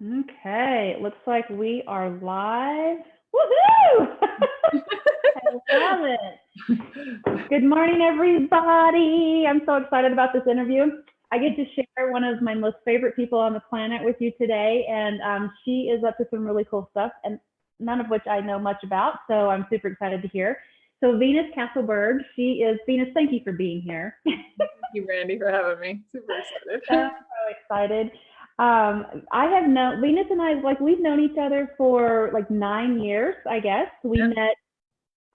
Okay, it looks like we are live. Woohoo! I love it. Good morning, everybody. I'm so excited about this interview. I get to share one of my most favorite people on the planet with you today, and she is up to some really cool stuff, and none of which I know much about, so I'm super excited to hear. So Venus Castleberg, Venus, thank you for being here. Thank you, Brandi, for having me. Super excited. I'm so excited. I have known Venus and I, we've known each other for 9 years, I guess. We met,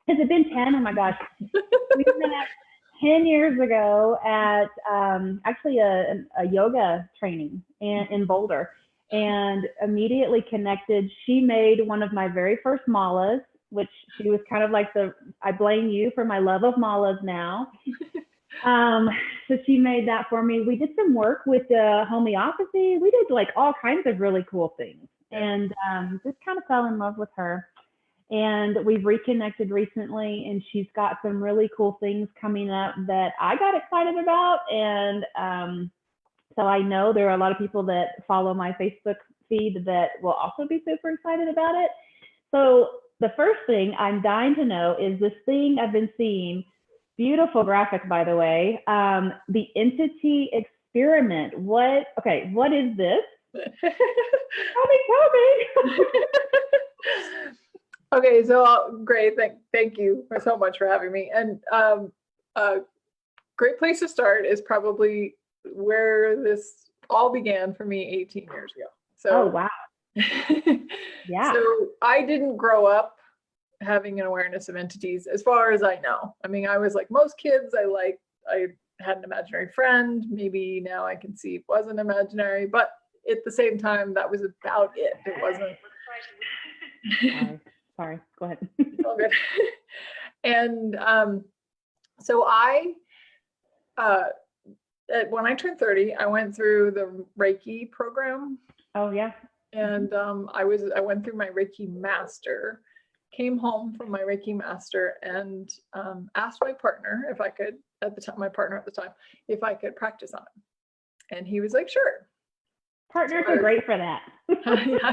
has it been 10? Oh my gosh. We met 10 years ago at actually a yoga training in Boulder, and immediately connected. She made one of my very first malas, which she was kind of like I blame you for my love of malas now. So she made that for me. We did some work with homeopathy. We did all kinds of really cool things, and just kind of fell in love with her. And we've reconnected recently, and she's got some really cool things coming up that I got excited about. And so I know there are a lot of people that follow my Facebook feed that will also be super excited about it. So the first thing I'm dying to know is this thing I've been seeing. Beautiful graphic, by the way. The entity experiment. What is this? Tell me. Okay, so great. Thank you so much for having me. And a great place to start is probably where this all began for me 18 years ago. So, oh, wow. Yeah. So I didn't grow up having an awareness of entities, as far as I know. I mean, I was like most kids. I had an imaginary friend. Maybe now I can see it wasn't imaginary, but at the same time, that was about it. It wasn't. Sorry. Go ahead. All good. And so when I turned 30, I went through the Reiki program. Oh yeah. And I went through my Reiki master. Came home from my Reiki master and asked my partner if I could, my partner at the time, if I could practice on him. And he was like, sure. Partners are great for that.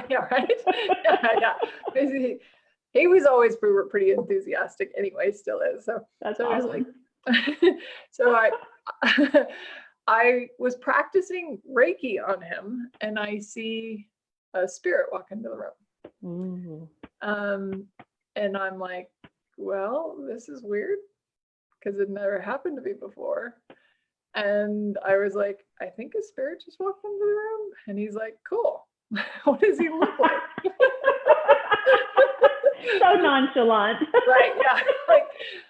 yeah, right? Yeah. He was always pretty enthusiastic anyway, still is. So that's so awesome. I was like, so I was practicing Reiki on him, and I see a spirit walk into the room. Ooh. And I'm like, well, this is weird because it never happened to me before. And I was like, I think a spirit just walked into the room. And he's like, cool. What does he look like? So nonchalant. Right. Yeah.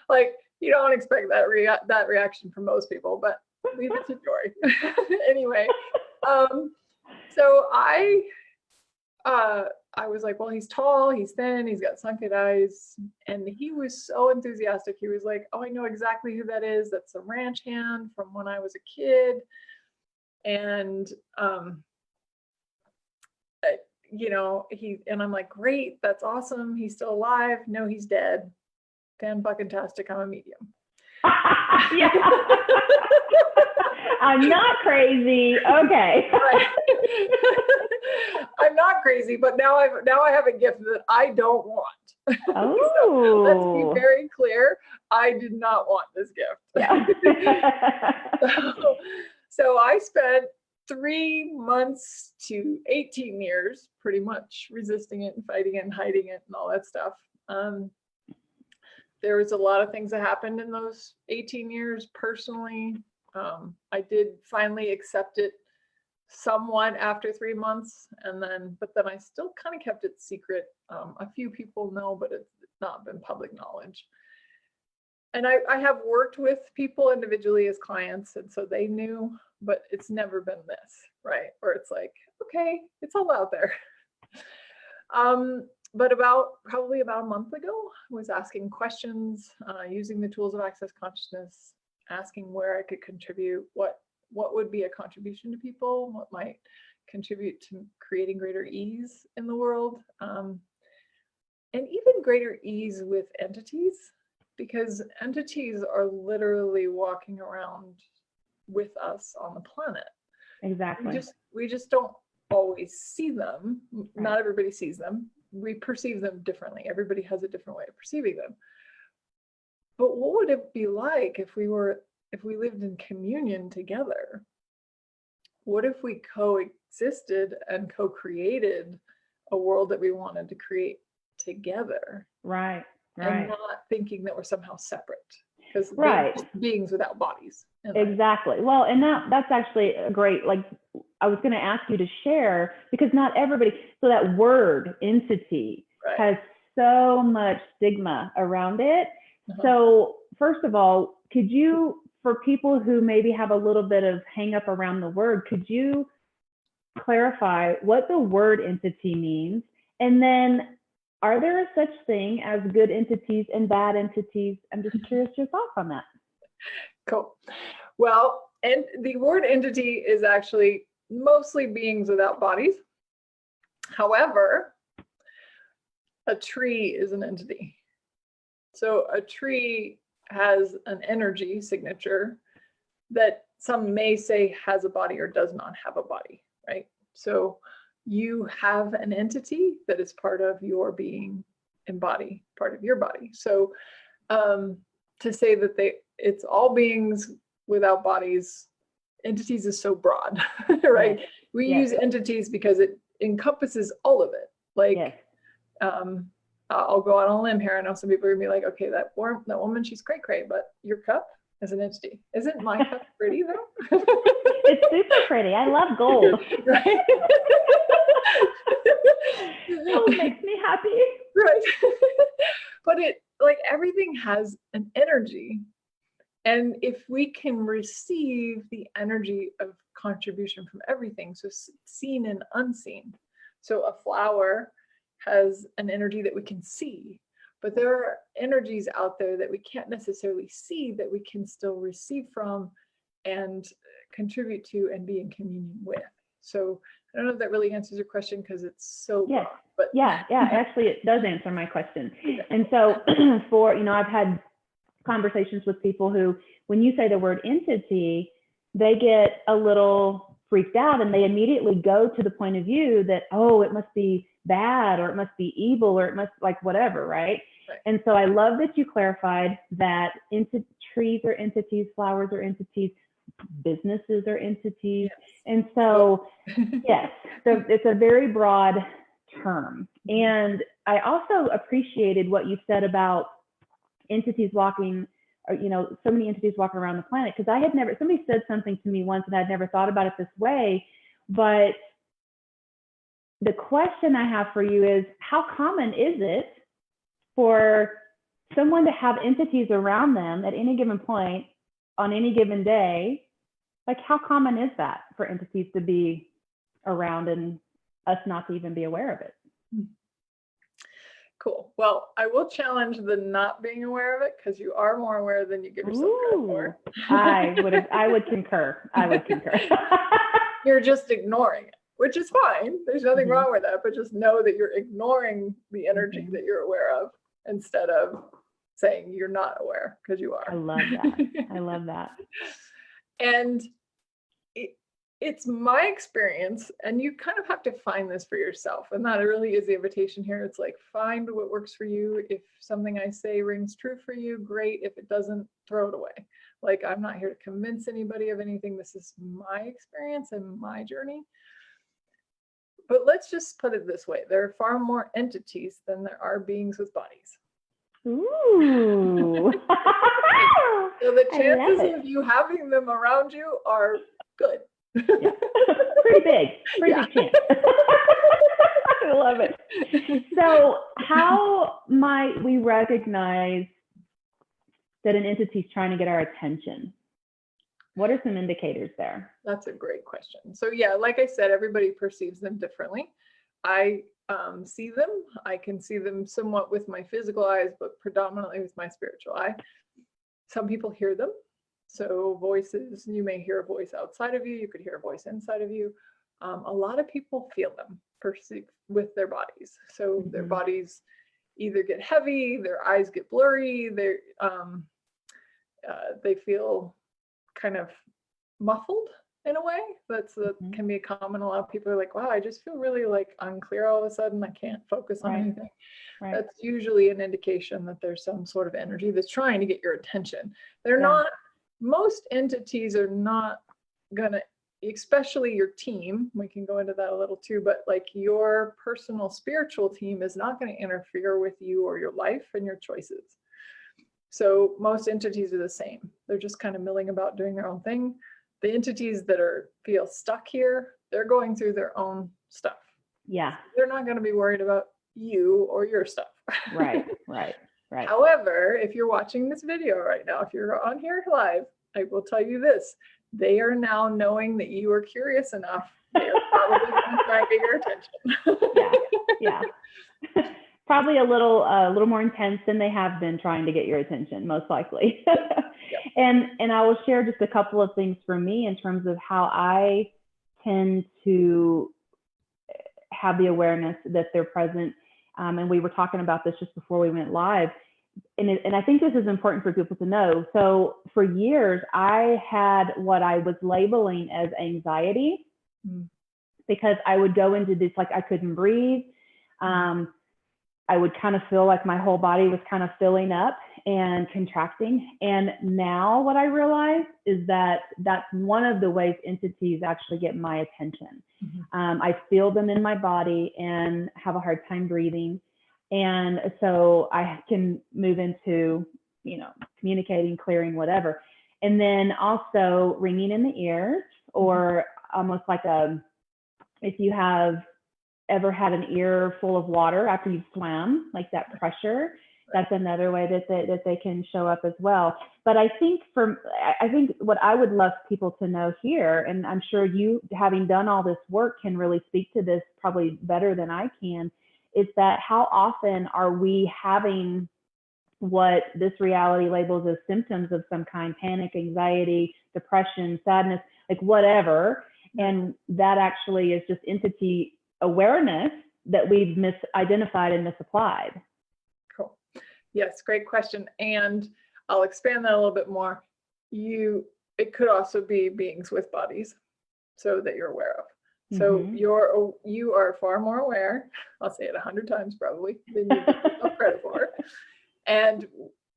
Like you don't expect that reaction from most people, but leave it to Joy. Anyway, so I was like, well, he's tall, he's thin, he's got sunken eyes. And he was so enthusiastic. He was like, oh, I know exactly who that is. That's a ranch hand from when I was a kid. And, and I'm like, great, that's awesome. He's still alive. No, he's dead. Fan-fucking-tastic, I'm a medium. Yeah. I'm not crazy. Okay. Right. I'm not crazy, but now I have a gift that I don't want. Oh. So let's be very clear. I did not want this gift. Yeah. So I spent 3 months to 18 years pretty much resisting it and fighting it and hiding it and all that stuff. There was a lot of things that happened in those 18 years personally. I did finally accept it somewhat after 3 months, but then I still kind of kept it secret. A few people know, but it's not been public knowledge. And I have worked with people individually as clients, and so they knew, but it's never been this, right? Where it's like, okay, it's all out there. But probably about a month ago, I was asking questions, using the tools of access consciousness, asking where I could contribute, what would be a contribution to people, what might contribute to creating greater ease in the world, and even greater ease with entities, because entities are literally walking around with us on the planet. Exactly. We just don't always see them. Right. Not everybody sees them. We perceive them differently. Everybody has a different way of perceiving them. But what would it be like if we lived in communion together? What if we coexisted and co-created a world that we wanted to create together? Right. And not thinking that we're somehow separate, because beings without bodies. Exactly. Well, and that's actually a great, like, I was going to ask you to share, because not everybody, so that word entity has so much stigma around it. So first of all, could you, for people who maybe have a little bit of hang up around the word, could you clarify what the word entity means? And then, are there a such thing as good entities and bad entities? I'm just curious your thoughts on that. Cool. Well, and the word entity is actually mostly beings without bodies. However, a tree is an entity. So a tree has an energy signature that some may say has a body or does not have a body, right? So you have an entity that is part of your being and body, part of your body. So to say that it's all beings without bodies, entities is so broad, right? Yes. We use entities because it encompasses all of it. Like, I'll go out on a limb here. I know some people are gonna be like, okay, that woman, she's cray, but your cup is an entity. Isn't my cup pretty though? It's super pretty. I love gold. Right? Oh, it makes me happy. Right. But everything has an energy. And if we can receive the energy of contribution from everything, so seen and unseen. So a flower has an energy that we can see, but there are energies out there that we can't necessarily see that we can still receive from and contribute to and be in communion with. So I don't know if that really answers your question, because it's so broad, but actually it does answer my question. And so I've had conversations with people who, when you say the word entity, they get a little freaked out and they immediately go to the point of view that, oh, it must be bad, or it must be evil, or it must like whatever, right? And so I love that you clarified that trees are entities, flowers are entities, businesses are entities. And so, yes, so it's a very broad term. And I also appreciated what you said about entities walking, or, so many entities walking around the planet, because somebody said something to me once and I'd never thought about it this way. But the question I have for you is, how common is it for someone to have entities around them at any given point on any given day? Like, how common is that for entities to be around and us not to even be aware of it? Cool. Well, I will challenge the not being aware of it, because you are more aware than you give yourself credit for. I would concur. You're just ignoring it, which is fine. There's nothing wrong with that, but just know that you're ignoring the energy that you're aware of, instead of saying you're not aware, because you are. I love that. And it's my experience, and you kind of have to find this for yourself. And that really is the invitation here. It's like, find what works for you. If something I say rings true for you, great. If it doesn't, throw it away. Like, I'm not here to convince anybody of anything. This is my experience and my journey. But let's just put it this way. There are far more entities than there are beings with bodies. Ooh. So the chances of you having them around you are good. Yeah. Pretty big chance. I love it. So how might we recognize that an entity is trying to get our attention? What are some indicators there? That's a great question. So yeah, like I said, everybody perceives them differently. I see them. I can see them somewhat with my physical eyes, but predominantly with my spiritual eye. Some people hear them. So voices, you may hear a voice outside of you. You could hear a voice inside of you. A lot of people feel them, perceive with their bodies. So their bodies either get heavy, their eyes get blurry, they feel kind of muffled in a way. That Mhm. can be common. A lot of people are like, wow, I just feel really like unclear all of a sudden. I can't focus on Right. anything. Right. That's usually an indication that there's some sort of energy that's trying to get your attention. They're Yeah. not, most entities are not gonna, especially your team, we can go into that a little too, but like your personal spiritual team is not going to interfere with you or your life and your choices. So most entities are the same. They're just kind of milling about doing their own thing. The entities that feel stuck here, they're going through their own stuff. Yeah. They're not going to be worried about you or your stuff. Right. Right. Right. However, if you're watching this video right now, if you're on here live, I will tell you this. They are now knowing that you are curious enough. They're probably going to try and get your attention. Yeah. Probably a little more intense than they have been trying to get your attention, most likely. Yep. And I will share just a couple of things for me in terms of how I tend to have the awareness that they're present. And we were talking about this just before we went live. And I think this is important for people to know. So for years, I had what I was labeling as anxiety because I would go into this, like I couldn't breathe. I would kind of feel like my whole body was kind of filling up and contracting. And now what I realize is that that's one of the ways entities actually get my attention. I feel them in my body and have a hard time breathing. And so I can move into, communicating, clearing, whatever. And then also ringing in the ears, or almost like if you have ever had an ear full of water after you've swam, like that pressure, that's another way that they can show up as well. But I think what I would love people to know here, and I'm sure you, having done all this work, can really speak to this probably better than I can, is that how often are we having what this reality labels as symptoms of some kind, panic, anxiety, depression, sadness, like whatever, and that actually is just entity awareness that we've misidentified and misapplied. Cool. Yes, great question. And I'll expand that a little bit more. It could also be beings with bodies, so that you're aware of. So you are far more aware, I'll say it 100 times probably, than you give yourself credit for. And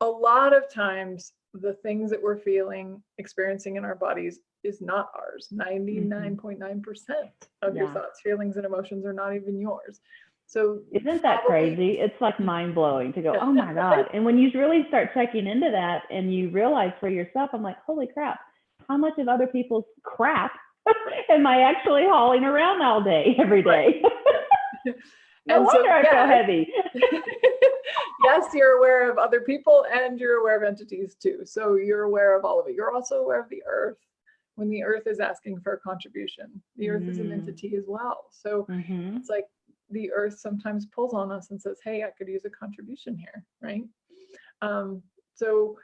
a lot of times the things that we're feeling, experiencing in our bodies is not ours. 99.9% of your thoughts, feelings, and emotions are not even yours. So isn't that crazy? It's like mind blowing to go, oh my God. And when you really start checking into that and you realize for yourself, I'm like, holy crap, how much of other people's crap am I actually hauling around all day, every day? No wonder I feel heavy. Yes, you're aware of other people and you're aware of entities too. So you're aware of all of it. You're also aware of the earth. When the earth is asking for a contribution, the earth is an entity as well. So it's like the earth sometimes pulls on us and says, hey, I could use a contribution here, right? So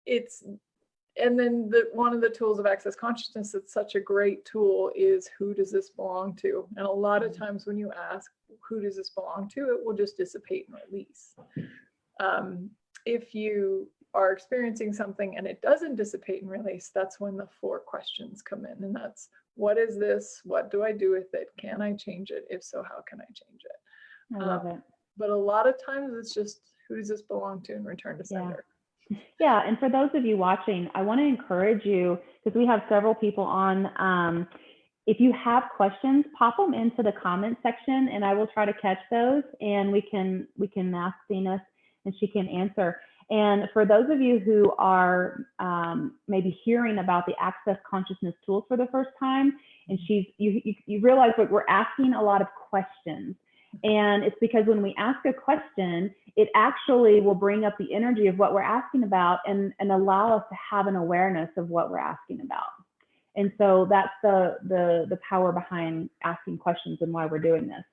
it's, and then one of the tools of access consciousness that's such a great tool is, who does this belong to? And a lot of times when you ask, who does this belong to, it will just dissipate and release. If you are experiencing something and it doesn't dissipate and release, that's when the 4 questions come in. And that's, what is this? What do I do with it? Can I change it? If so, how can I change it? I love it. But a lot of times it's just, who does this belong to, and return to sender. Yeah, and for those of you watching, I want to encourage you, because we have several people on, if you have questions, pop them into the comment section and I will try to catch those, and we can ask Venus and she can answer. And for those of you who are maybe hearing about the Access Consciousness tools for the first time, and you realize that we're asking a lot of questions. And it's because when we ask a question, it actually will bring up the energy of what we're asking about and allow us to have an awareness of what we're asking about. And so that's the power behind asking questions and why we're doing this.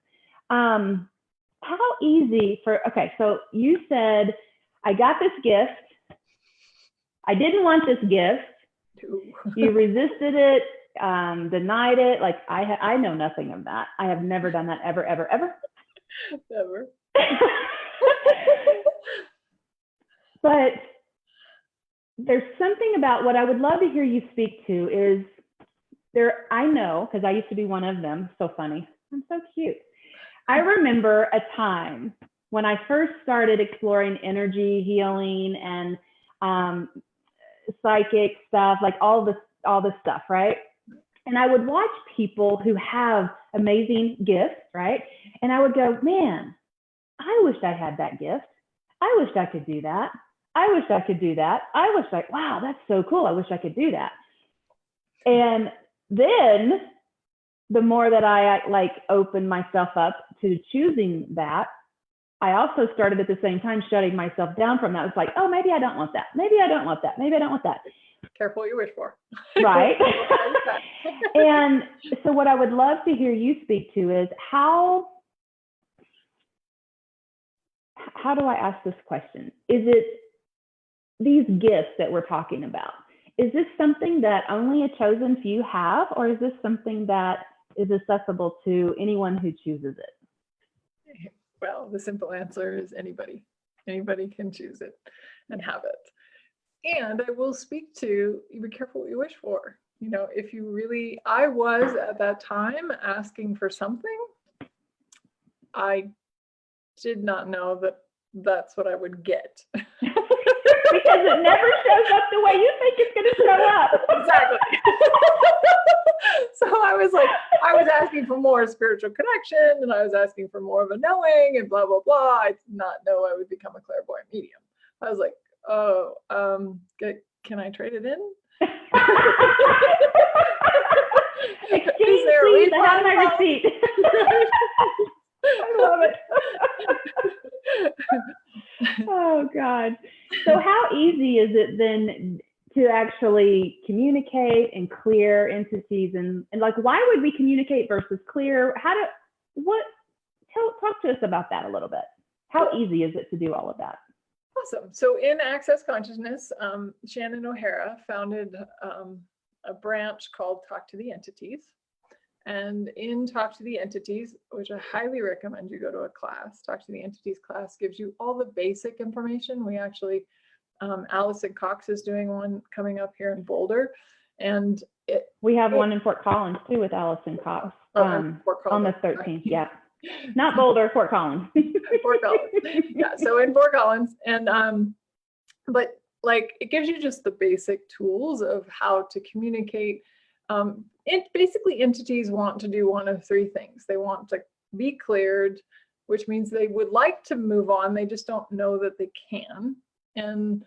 How easy okay, so you said, I got this gift. I didn't want this gift. You resisted it, denied it. Like I know nothing of that. I have never done that ever, ever, ever. Never. But there's something about what I would love to hear you speak to is, I know, because I used to be one of them. So funny. I'm so cute. I remember a time when I first started exploring energy healing and psychic stuff, like all this stuff, right? And I would watch people who have amazing gifts, right? And I would go, man, I wish I had that gift. I wish I could do that. I wish I could do that. Wow, that's so cool. I wish I could do that. And then the more that I like opened myself up to choosing that, I also started at the same time shutting myself down from that. It's like, oh, maybe I don't want that. Maybe I don't want that. Maybe I don't want that. Careful what you wish for. Right. And so what I would love to hear you speak to is how do I ask this question? Is it these gifts that we're talking about? Is this something that only a chosen few have, or is this something that is accessible to anyone who chooses it? Well, the simple answer is anybody. Anybody can choose it and have it. And I will speak to, be careful what you wish for. You know, if you really, I was at that time asking for something, I did not know that that's what I would get. Because it never shows up the way you think it's going to show up. Exactly. So I was asking for more spiritual connection, and I was asking for more of a knowing and blah, blah, blah. I did not know I would become a clairvoyant medium. I was like, oh, can I trade it in? Exchange, please. I have my receipt. I love it. Oh, God. So how easy is it then to actually communicate and clear entities, and like, why would we communicate versus clear? Talk to us about that a little bit. How easy is it to do all of that? Awesome. So in Access Consciousness, Shannon O'Hara founded a branch called Talk to the Entities. And in Talk to the Entities, which I highly recommend you go to a class, Talk to the Entities class gives you all the basic information. We actually, Allison Cox is doing one coming up here in Boulder. And we have one in Fort Collins too with Allison Cox on the 13th. Yeah. Not Boulder, Fort Collins. Fort Collins. Yeah, so in Fort Collins. And but like it gives you just the basic tools of how to communicate. Basically entities want to do one of three things. They want to be cleared, which means they would like to move on. They just don't know that they can. And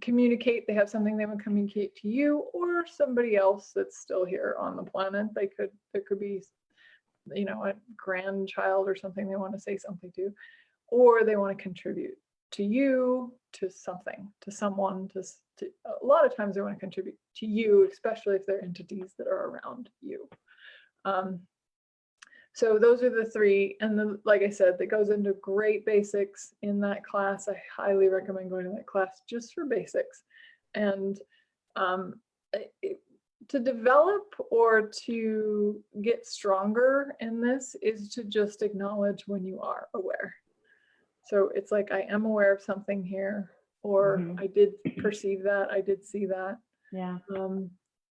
communicate. They have something they want to communicate to you or somebody else that's still here on the planet. There could be, you know, a grandchild or something they want to say something to, or they want to contribute to you, to something, to someone, to a lot of times they want to contribute to you, especially if they're entities that are around you. So those are the three. And like I said, that goes into great basics in that class. I highly recommend going to that class just for basics. And to develop or to get stronger in this is to just acknowledge when you are aware. So it's like, I am aware of something here, or I did perceive that, I did see that. Yeah.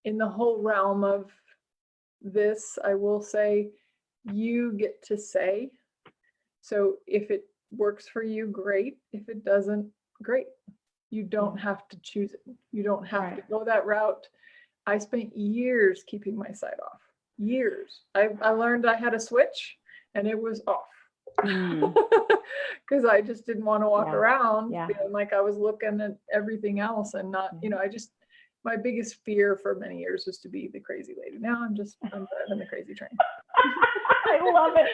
In the whole realm of this, I will say, you get to say. So if it works for you, great. If it doesn't, great. You don't have to choose it. You don't have to go that route. I spent years keeping my side off. Years. I learned I had a switch and it was off. Because I just didn't want to walk around feeling like I was looking at everything else and not, you know, my biggest fear for many years was to be the crazy lady. Now I'm driving the crazy train. I love it.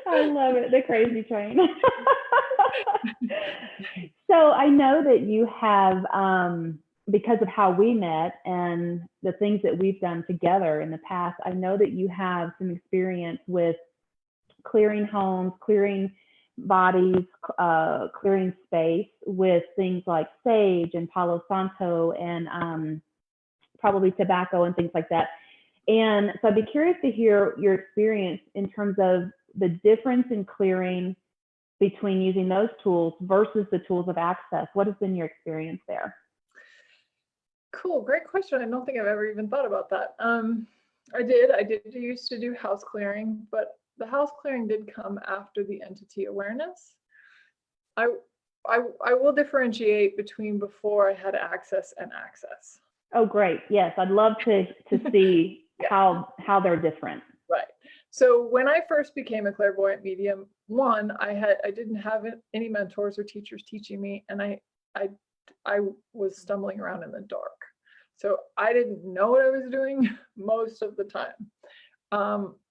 I love it. The crazy train. So I know that you have, because of how we met and the things that we've done together in the past, I know that you have some experience with clearing homes, clearing bodies, clearing space with things like sage and Palo Santo and probably tobacco and things like that. And so I'd be curious to hear your experience in terms of the difference in clearing between using those tools versus the tools of access. What has been your experience there? Cool. Great question. I don't think I've ever even thought about that. I did used to do house clearing, but the house clearing did come after the entity awareness. I will differentiate between before I had access and access. Oh, great. Yes, I'd love to see Yeah. how they're different. Right. So when I first became a clairvoyant medium, one, I didn't have any mentors or teachers teaching me, and I was stumbling around in the dark. So I didn't know what I was doing most of the time.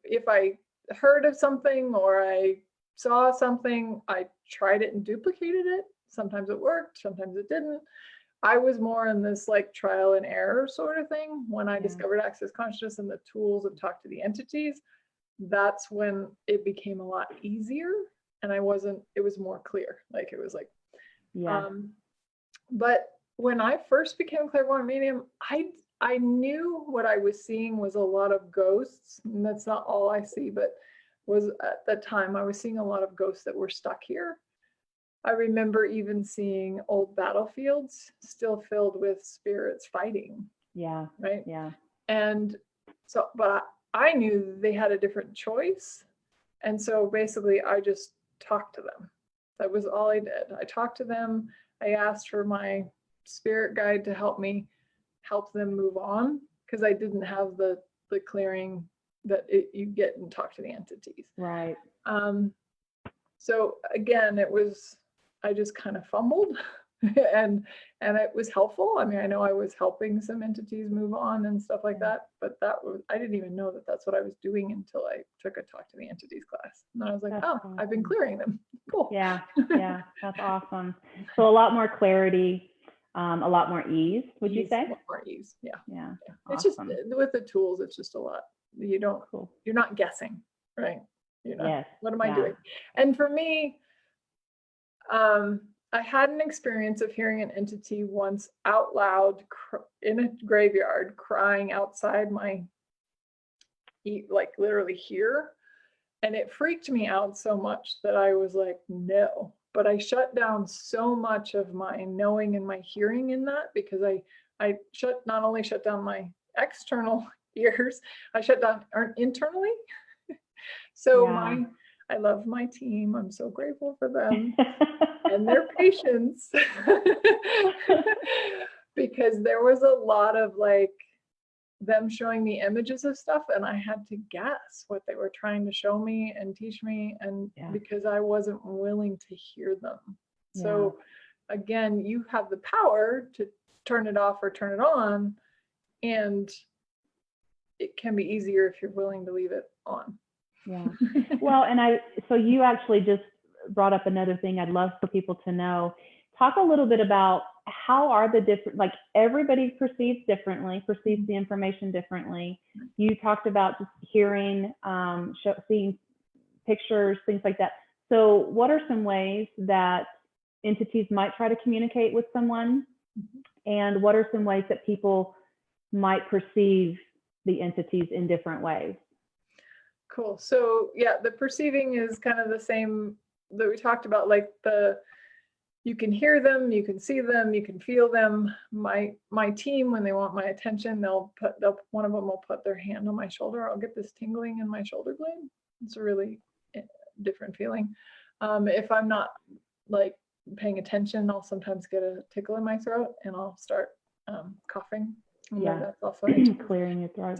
If I heard of something or I saw something, I tried it and duplicated it. Sometimes it worked, sometimes it didn't. I was more in this like trial and error sort of thing. When I discovered access consciousness and the tools of talk to the entities, that's when it became a lot easier, and it was more clear. Like it was like, but when I first became a clairvoyant medium, I knew what I was seeing was a lot of ghosts, and that's not all I see, but was at that time I was seeing a lot of ghosts that were stuck here. I remember even seeing old battlefields still filled with spirits fighting. Yeah. Right. Yeah. And so, but I knew they had a different choice. And so basically I just talked to them. That was all I did. I talked to them. I asked for my spirit guide to help them move on, because I didn't have the clearing that you get and talk to the entities. Right. So again, I just kind of fumbled and it was helpful. I mean, I know I was helping some entities move on and stuff like that, but I didn't even know that that's what I was doing until I took a talk to the entities class. And I was like, awesome. I've been clearing them. Cool. Yeah. Yeah. That's awesome. So a lot more clarity, a lot more ease, would you say? A lot more ease. Yeah. Yeah. It's awesome. just with the tools, it's just a lot. You're not guessing, right? What am I doing? And for me, I had an experience of hearing an entity once out loud in a graveyard crying outside my, like literally here. And it freaked me out so much that I was like, no. But I shut down so much of my knowing and my hearing in that, because I not only shut down my external ears, I shut down internally. So I love my team. I'm so grateful for them and their patience, because there was a lot of like them showing me images of stuff, and I had to guess what they were trying to show me and teach me, and because I wasn't willing to hear them. So again, you have the power to turn it off or turn it on, and it can be easier if you're willing to leave it on. Yeah. Well, so you actually just brought up another thing I'd love for people to know. Talk a little bit about how are the different, like everybody perceives the information differently. You talked about just hearing, seeing pictures, things like that. So what are some ways that entities might try to communicate with someone? And what are some ways that people might perceive the entities in different ways? Cool. So yeah, the perceiving is kind of the same that we talked about, like you can hear them, you can see them, you can feel them. My team, when they want my attention, one of them will put their hand on my shoulder. I'll get this tingling in my shoulder blade. It's a really different feeling. If I'm not like paying attention, I'll sometimes get a tickle in my throat and I'll start coughing. That's also clearing your throat.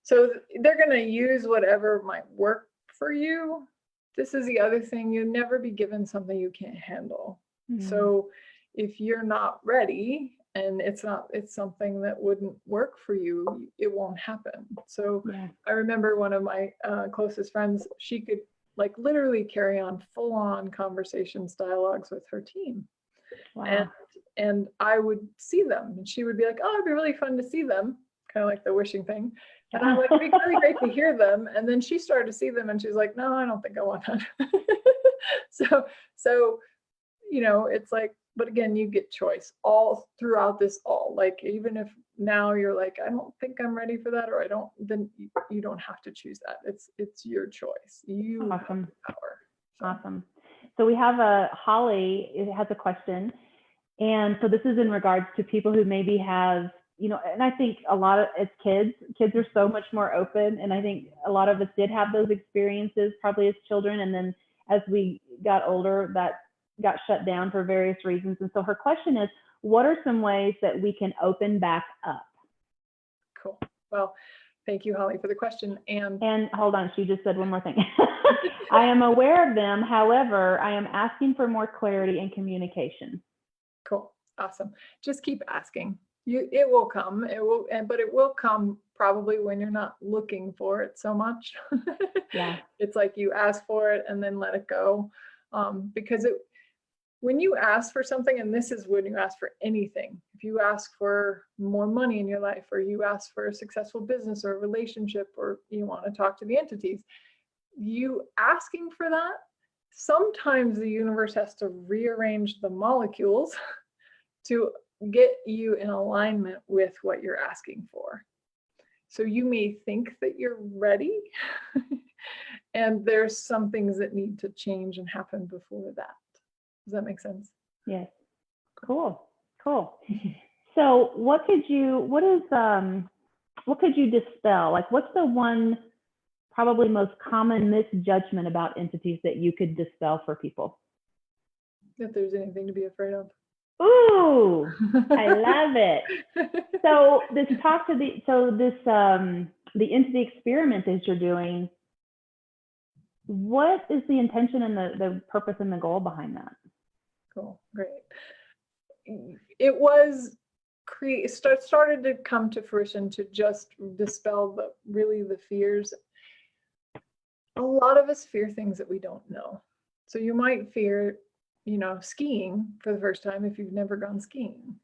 So they're going to use whatever might work for you. This is the other thing. You'll never be given something you can't handle. So if you're not ready and it's something that wouldn't work for you, it won't happen. So I remember one of my closest friends, she could like literally carry on full-on conversations, dialogues with her team. Wow. And I would see them and she would be like, oh, it'd be really fun to see them. Kind of like the wishing thing. And I'm like, it'd be really great to hear them. And then she started to see them and she's like, no, I don't think I want that. So, it's like, but again, you get choice all throughout this like, even if now you're like, I don't think I'm ready for that, or then you don't have to choose that. It's your choice. You have the power. Awesome. So we have Holly, it has a question. And so this is in regards to people who maybe have, and I think a lot of, as kids are so much more open. And I think a lot of us did have those experiences probably as children. And then as we got older, that got shut down for various reasons. And so her question is, what are some ways that we can open back up? Cool. Well, thank you, Holly, for the question. And hold on, she just said one more thing. I am aware of them. However, I am asking for more clarity and communication. Cool. Awesome. Just keep asking. It will come. But it will come probably when you're not looking for it so much. Yeah. It's like you ask for it and then let it go. Because when you ask for something, and this is when you ask for anything, if you ask for more money in your life, or you ask for a successful business or a relationship, or you want to talk to the entities, you asking for that, sometimes the universe has to rearrange the molecules to get you in alignment with what you're asking for. So you may think that you're ready, and there's some things that need to change and happen before that. Does that make sense? Yes. Cool. So what could you dispel? Like, what's the one probably most common misjudgment about entities that you could dispel for people? If there's anything to be afraid of. Ooh, I love it. So the entity experiment that you're doing, what is the intention and the purpose and the goal behind that? Cool, great. It was started to come to fruition to just dispel the fears. A lot of us fear things that we don't know. So you might fear, skiing for the first time if you've never gone skiing.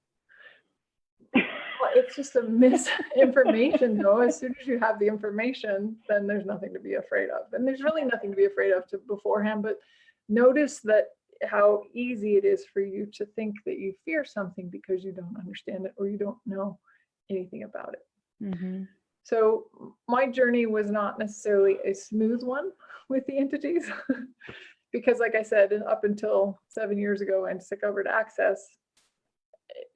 It's just a misinformation though. As soon as you have the information, then there's nothing to be afraid of. And there's really nothing to be afraid of beforehand, but notice that how easy it is for you to think that you fear something because you don't understand it or you don't know anything about it. Mm-hmm. So my journey was not necessarily a smooth one with the entities because like I said, up until 7 years ago and took over to Access,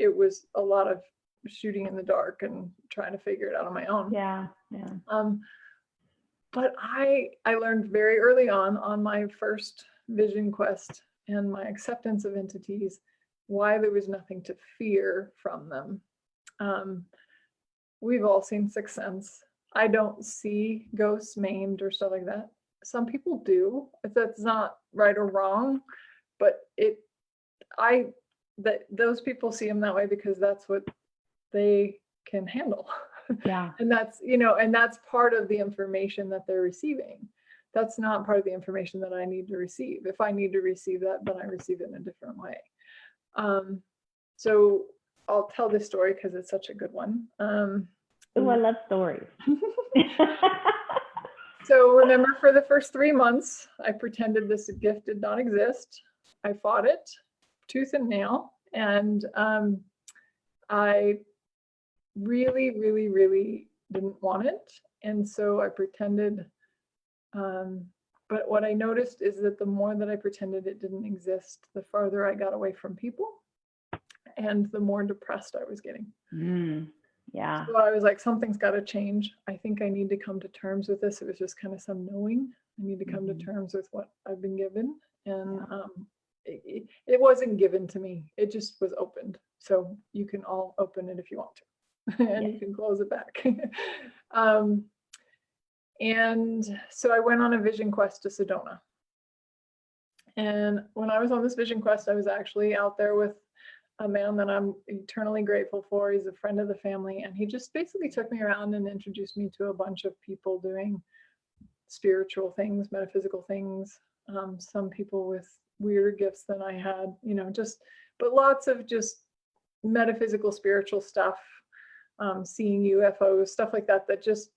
it was a lot of shooting in the dark and trying to figure it out on my own. Yeah. But I learned very early on my first vision quest and my acceptance of entities, why there was nothing to fear from them. We've all seen Sixth Sense. I don't see ghosts maimed or stuff like that. Some people do. That's not right or wrong, but those people see them that way because that's what they can handle. Yeah. And that's part of the information that they're receiving. That's not part of the information that I need to receive. If I need to receive that, then I receive it in a different way. So I'll tell this story because it's such a good one. Oh, I love stories. So remember, for the first 3 months, I pretended this gift did not exist. I fought it tooth and nail. And I really, really, really didn't want it. And so I pretended. But what I noticed is that the more that I pretended it didn't exist, the farther I got away from people and the more depressed I was getting. Yeah. So I was like, something's got to change. I think I need to come to terms with this. It was just kind of some knowing. I need to come to terms with what I've been given. And it wasn't given to me. It just was opened. So you can all open it if you want to. And you can close it back. And so I went on a vision quest to Sedona. And when I was on this vision quest, I was actually out there with a man that I'm eternally grateful for. He's a friend of the family. And he just basically took me around and introduced me to a bunch of people doing spiritual things, metaphysical things. Some people with weirder gifts than I had, but lots of just metaphysical, spiritual stuff, seeing UFOs, stuff like that, that just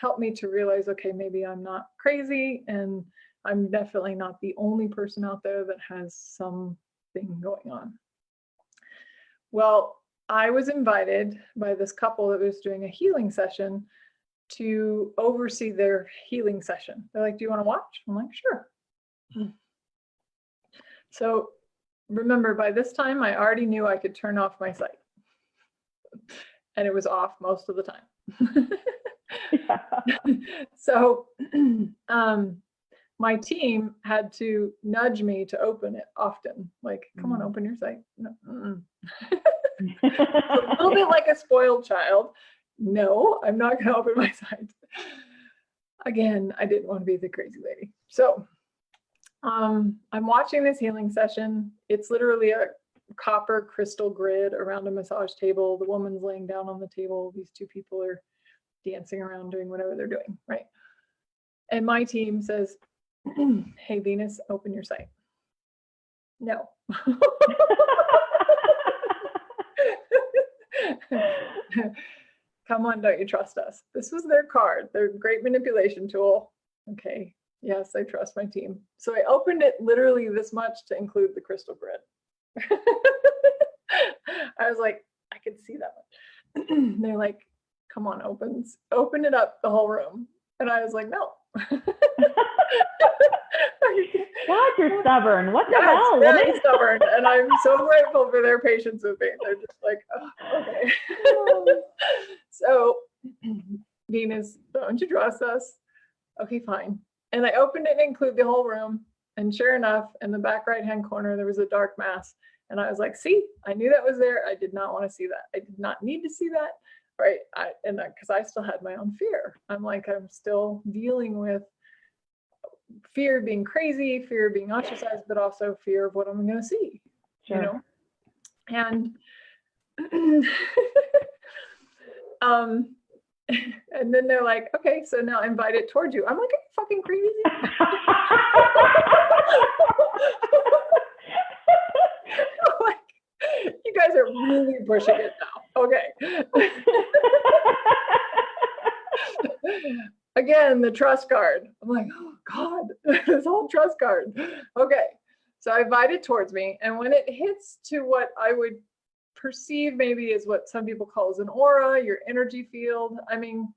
helped me to realize, okay, maybe I'm not crazy, and I'm definitely not the only person out there that has something going on. Well, I was invited by this couple that was doing a healing session to oversee their healing session. They're like, do you want to watch? I'm like, sure. So remember, by this time, I already knew I could turn off my sight. And it was off most of the time. So my team had to nudge me to open it often. Like, come on, open your sight. No, a little bit like a spoiled child. No, I'm not going to open my sight. Again, I didn't want to be the crazy lady. So I'm watching this healing session. It's literally a copper crystal grid around a massage table. The woman's laying down on the table. These two people are dancing around doing whatever they're doing, right? And my team says, hey, Venus, open your sight. No. Come on, don't you trust us? This was their card, their great manipulation tool. Okay, yes, I trust my team. So I opened it literally this much to include the crystal grid. I was like, I could see that much. They're like, come on, open it up the whole room. And I was like, no. God, you're stubborn. What the hell? Very stubborn. And I'm so grateful for their patience with me. They're just like, oh, okay. So, Venus, don't you trust us? Okay, fine. And I opened it and include the whole room. And sure enough, in the back right-hand corner, there was a dark mass. And I was like, see, I knew that was there. I did not want to see that. I did not need to see that. Right. Because I still had my own fear. I'm still dealing with fear of being crazy, fear of being ostracized, but also fear of what I'm going to see, sure. You know? And then they're like, okay, so now invite it towards you. I'm like, are you fucking crazy? Like, you guys are really pushing it now. Okay. Again, the trust card. I'm like, oh God, this whole trust card. Okay. So I invite it towards me. And when it hits to what I would perceive maybe is what some people call as an aura, your energy field. I mean,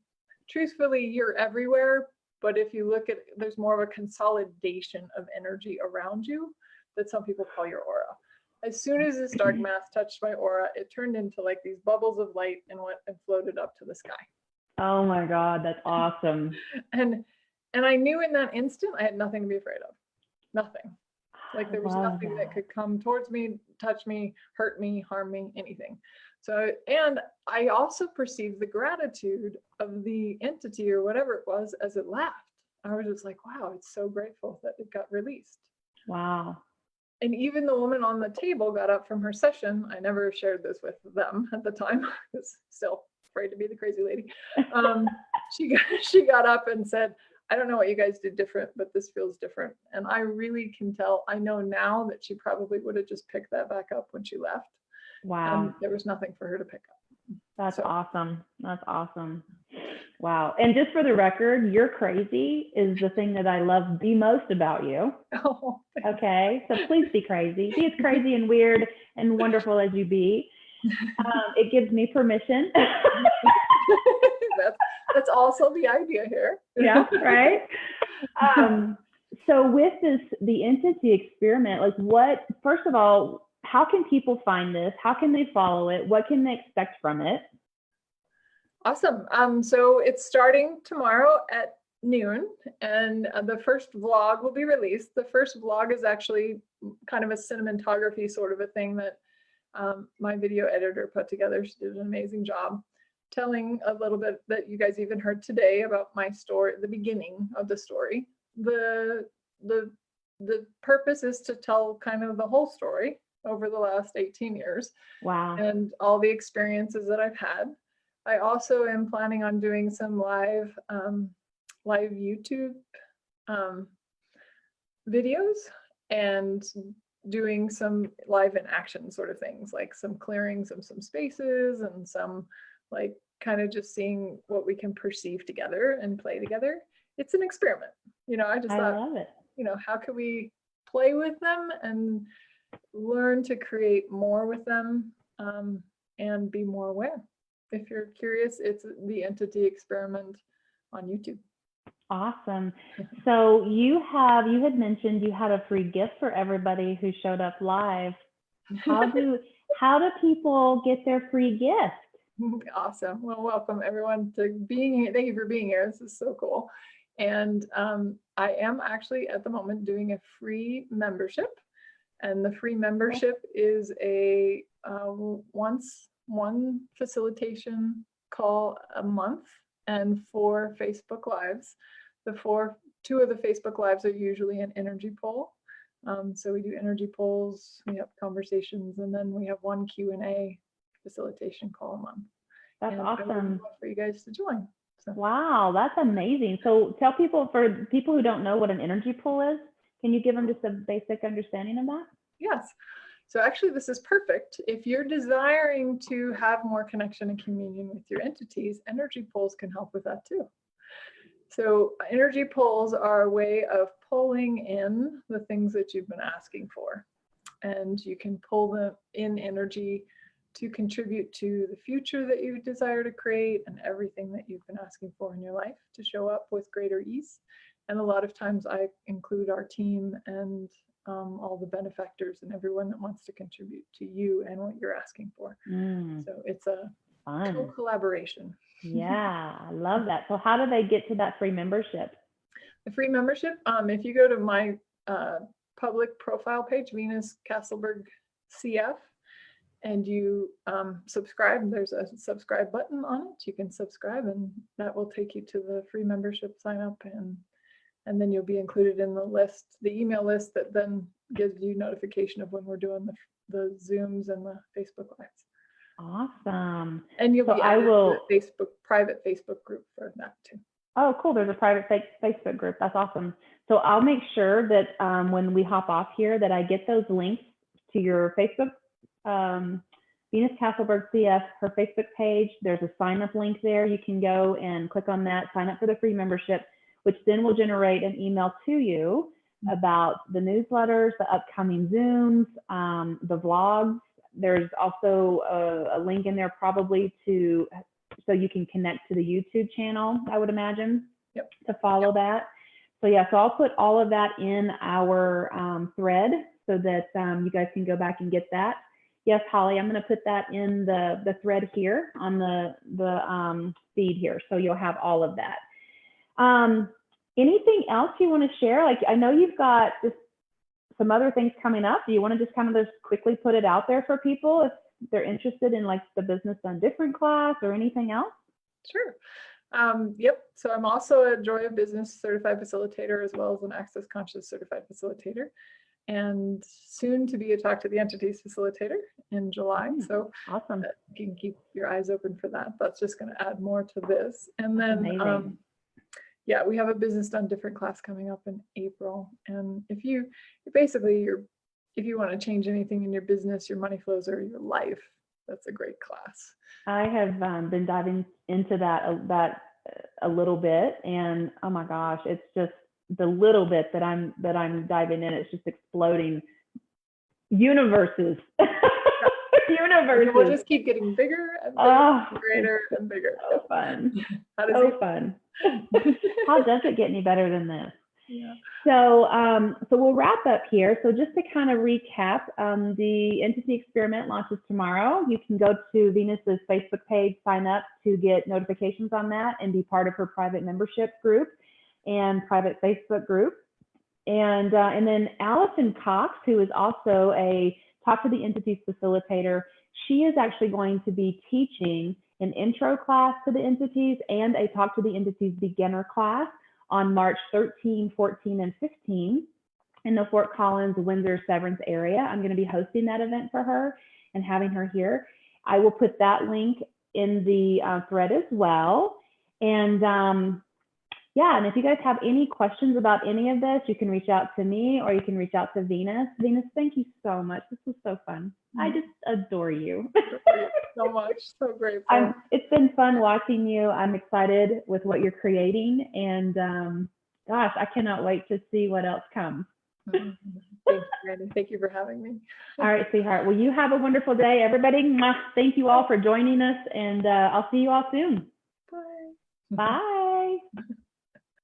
truthfully, you're everywhere. But if you look at, there's more of a consolidation of energy around you that some people call your aura. As soon as this dark mass touched my aura, it turned into like these bubbles of light and went and floated up to the sky. Oh my God, that's awesome. And I knew in that instant I had nothing to be afraid of. Nothing. Like there was nothing that could come towards me, touch me, hurt me, harm me, anything. So, and I also perceived the gratitude of the entity or whatever it was as it laughed. I was just like, wow, it's so grateful that it got released. Wow. And even the woman on the table got up from her session. I never shared this with them at the time. I was still afraid to be the crazy lady. She got up and said, I don't know what you guys did different, but this feels different. And I really can tell, I know now that she probably would have just picked that back up when she left. Wow. And there was nothing for her to pick up. That's awesome. That's awesome. Wow. And just for the record, you're crazy is the thing that I love the most about you. Oh, okay. So please be crazy. Be as crazy and weird and wonderful as you be. It gives me permission. That's also the idea here. Yeah, right. So with the entity experiment, like first of all, how can people find this? How can they follow it? What can they expect from it? Awesome. So it's starting tomorrow at noon, and the first vlog will be released. The first vlog is actually kind of a cinematography sort of a thing that my video editor put together. She did an amazing job telling a little bit that you guys even heard today about my story, the beginning of the story. The purpose is to tell kind of the whole story over the last 18 years. Wow. And all the experiences that I've had. I also am planning on doing some live YouTube videos and doing some live in action sort of things, like some clearings of some spaces and some like kind of just seeing what we can perceive together and play together. It's an experiment. I thought, love it. How can we play with them and learn to create more with them and be more aware. If you're curious, it's the entity experiment on YouTube. Awesome. So you had mentioned you had a free gift for everybody who showed up live. How do people get their free gift? Awesome. Well, welcome everyone to being here. Thank you for being here. This is so cool. And I am actually at the moment doing a free membership. And the free membership is a one facilitation call a month and 4 Facebook Lives. Two of the Facebook Lives are usually an energy poll. So we do energy polls, we have conversations, and then we have one Q&A facilitation call a month. That's awesome. I would love for you guys to join. So. Wow, that's amazing. So tell people, for people who don't know what an energy pool is, can you give them just a basic understanding of that? Yes. So actually this is perfect. If you're desiring to have more connection and communion with your entities, energy polls can help with that too. So energy polls are a way of pulling in the things that you've been asking for. And you can pull them in energy to contribute to the future that you desire to create and everything that you've been asking for in your life to show up with greater ease. And a lot of times I include our team and all the benefactors and everyone that wants to contribute to you and what you're asking for. So it's a collaboration. Yeah, I love that. So how do they get to that free membership? The free membership, if you go to my public profile page, Venus Castleberg CF, and you subscribe, there's a subscribe button on it. You can subscribe and that will take you to the free membership sign up, and then you'll be included in the list, the email list that then gives you notification of when we're doing the Zooms and the Facebook Lives. Awesome. And you'll be added to a private Facebook group for that too. Oh, cool. There's a private Facebook group. That's awesome. So I'll make sure that when we hop off here that I get those links to your Facebook, Venus Castleberg CF, her Facebook page. There's a sign up link there. You can go and click on that, sign up for the free membership, which then will generate an email to you about the newsletters, the upcoming Zooms, the vlogs. There's also a link in there probably so you can connect to the YouTube channel, I would imagine, to follow that. So yeah, so I'll put all of that in our thread so that you guys can go back and get that. Yes, Holly, I'm going to put that in the thread here on the feed here, so you'll have all of that. Anything else you want to share? Like, I know you've got just some other things coming up. Do you want to just kind of just quickly put it out there for people if they're interested in like the Business Done Different class or anything else? Sure. Yep. So I'm also a Joy of Business certified facilitator as well as an Access Conscious certified facilitator, and soon to be a Talk to the Entities facilitator in July. So awesome. You can keep your eyes open for that. That's just going to add more to this. And then yeah, we have a Business Done Different class coming up in April. And if you want to change anything in your business, your money flows, or your life, that's a great class. I have been diving into that a little bit, and oh my gosh, it's just the little bit that I'm diving in, it's just exploding. Universes. Universes. We'll just keep getting bigger and bigger, greater and bigger. So fun. So fun. How does it get any better than this? Yeah. So we'll wrap up here. So just to kind of recap, the Entity Experiment launches tomorrow. You can go to Venus's Facebook page, sign up to get notifications on that and be part of her private membership group and private Facebook group. And then Allison Cox, who is also a Talk to the Entities facilitator, she is actually going to be teaching an intro class to the entities and a Talk to the Entities beginner class on March 13, 14, and 15 in the Fort Collins, Windsor, Severance area. I'm going to be hosting that event for her and having her here. I will put that link in the thread as well. And yeah, and if you guys have any questions about any of this, you can reach out to me or you can reach out to Venus. Venus, thank you so much. This was so fun. I just adore you. So much. So grateful. It's been fun watching you. I'm excited with what you're creating. And gosh, I cannot wait to see what else comes. Thank you, Brandi. Thank you for having me. All right, sweetheart. Well, you have a wonderful day. Everybody, thank you all for joining us. And I'll see you all soon. Bye. Bye.